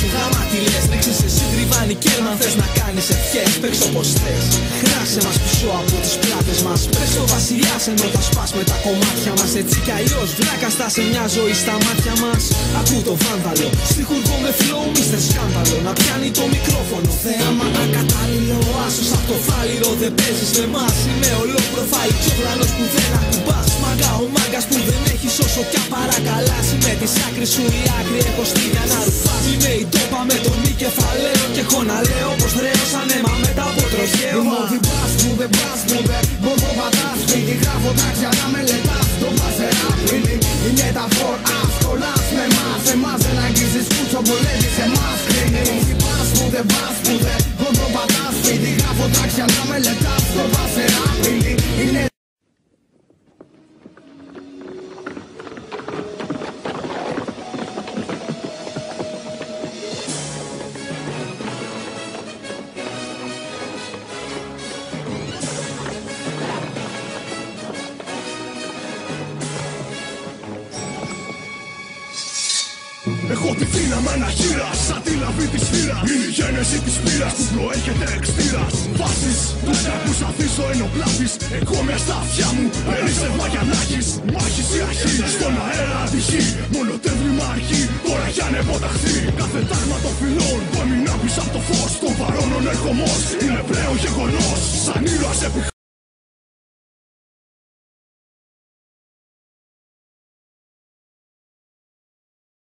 σου γάμα τι λες. Ρίξε σε συντριβάνι κέρμα αν θες να κάνεις ευχές. Παίξω πως θες. Χράσε μας πίσω από τις πλάτες μας. Πες το βασιλιάς ενώ θα σπάσουμε τα κομμάτια μας. Έτσι κι αλλιώς βλάκα στά σε μια ζωή στα μάτια μας. Ακού το βάνδαλο, στιχουργό με flow, Mr. Σκάνδαλο. Να πιάνει το μικρόφωνο, θέαμα ακατάλληλο. Άσος απ' το φάλιρο, δεν παίζεις με μας. Είμαι ολοπροφάιλ, τσογλανός που δεν ακουμπάς. Μάγκα ο μάγκας που δεν έχεις όσο κι αν παρακαλάσει. Με τις άκρες σου η άκρη έχω στείλια να ρουφάς. Είμαι η τόπα με τον μη κεφαλαίο. Και έχω να λέω πως τρέω σαν αίμα μετά από τροχαίο. Είμαι ότι πας μου δεν πας μου δεν μπορώ πατάς. Σπίτι γράφω τα ξανά μελετάς. Το παζερά φίλοι είναι τα φορά. Σκολάς με μας, εμάς δεν αγγίζεις κούτσο βολεύεις εμάς. Είμαι ότι πας μου δεν πας μου δεν μπορώ πατάς. Σπίτι γράφω τα ξανά μελετάς. Το παζερά φίλοι είναι. Έχω τη δύναμη αναχείρας, σαν τη λαβή της φύρας. Είναι η γένεση της πύρας που προέρχεται εξ τύρας. Βάσεις, τους κακούς αφήσω ενοπλάτης. Εγώ μες στα αυτιά μου, περίσσευμα για να έχεις. Μάχης ή αρχή, στον αέρα ατυχή. Μόνο τεύλημα αρχή, τώρα για να υποταχθεί. Κάθε τάγμα των φυλών που έμεινα πίσω από το φως. Των παρώνων ερχομός, είναι πλέον γεγονός. Σαν ήρωας